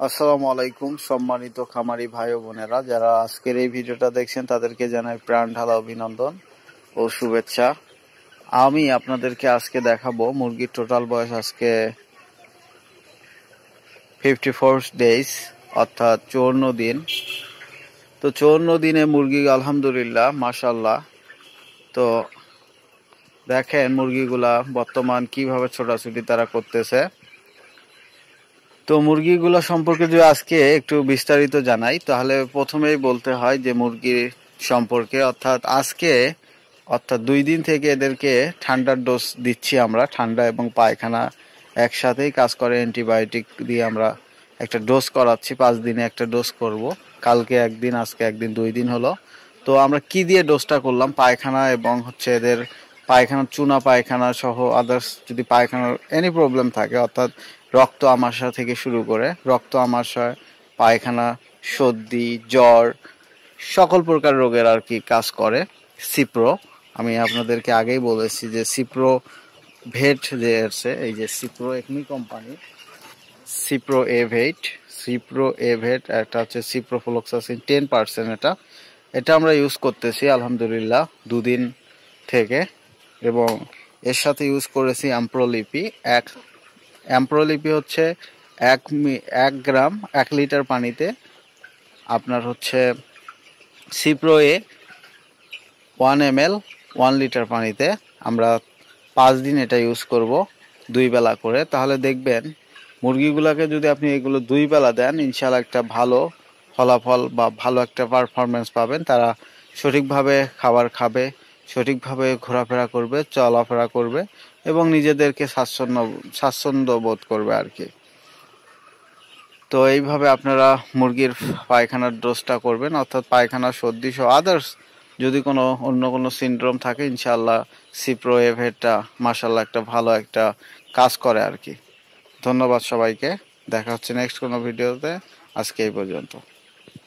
আসসালামু আলাইকুম সম্মানিত খামারি ভাই ও বোনেরা, যারা আজকের এই ভিডিওটা দেখছেন তাদেরকে জানাই প্রাণ ঢালা অভিনন্দন ও শুভেচ্ছা। আমি আপনাদেরকে আজকে দেখাবো মুরগির টোটাল বয়স আজকে 54 ডেজ, অর্থাৎ 54 দিন। তো 54 দিনে মুরগি আলহামদুলিল্লাহ মাশাআল্লাহ। তো দেখেন মুরগিগুলা বর্তমান কিভাবে ছোটাছুটি তারা করতেছে। তো মুরগিগুলো সম্পর্কে যদি আজকে একটু বিস্তারিত জানাই, তাহলে প্রথমেই বলতে হয় যে মুরগির সম্পর্কে, অর্থাৎ 2 দিন থেকে এদেরকে ঠান্ডার ডোজ দিচ্ছি আমরা। ঠান্ডা এবং পায়খানা একসাথেই কাজ করে, অ্যান্টিবায়োটিক দিয়ে আমরা একটা ডোজ করাচ্ছি। 5 দিনে একটা ডোজ করব, কালকে একদিন, আজকে একদিন, 2 দিন হলো। তো আমরা কি দিয়ে ডোজটা করলাম, পায়খানা এবং এদের পায়খানা, চুনা পায়খানা সহ আদার্স যদি পায়খানার এনি প্রবলেম থাকে, অর্থাৎ রক্ত আমাশা থেকে শুরু করে রক্ত আমাশা, পায়খানা, সর্দি, জ্বর, সকল প্রকার রোগের আর কি কাজ করে সিপ্রো। আমি আপনাদেরকে আগেই বলেছি যে সিপ্রো ভেট যে আছে, এই যে Cipro Acme company, Cipro Yvette একটা হচ্ছে সিপ্রোফ্লক্সাসিন 10%। এটা আমরা ইউজ করতেছি আলহামদুলিল্লাহ 2 দিন থেকে, এবং এর সাথে ইউজ করেছি অ্যাম্প্রোলিপি। অ্যাম্প্রোলিপি হচ্ছে 1 গ্রাম 1 লিটার পানিতে, আপনার হচ্ছে সিপ্রো এ 1 ml 1 লিটার পানিতে আমরা 5 দিন এটা ইউজ করব, 2 বেলা করে। তাহলে দেখবেন মুরগিগুলোকে যদি আপনি এগুলো 2 বেলা দেন, ইনশাআল্লাহ একটা ভালো ফলাফল বা ভালো একটা পারফরমেন্স পাবেন। তারা সঠিকভাবে খাবার খাবে, সঠিকভাবে ঘোরাফেরা করবে, চলাফেরা করবে এবং নিজেদেরকে স্বাচ্ছন্দ্য বোধ করবে আর কি। তো এইভাবে আপনারা মুরগির পায়খানার ডোজটা করবেন, অর্থাৎ পায়খানা, সর্দি সহ আদার্স যদি অন্য কোনো সিনড্রোম থাকে, ইনশাআল্লাহ সিপ্রো এভেটটা মাশাআল্লাহ একটা ভালো একটা কাজ করে আর কি। ধন্যবাদ সবাইকে, দেখা হচ্ছে নেক্সট কোনো ভিডিওতে। আজকে এই পর্যন্ত।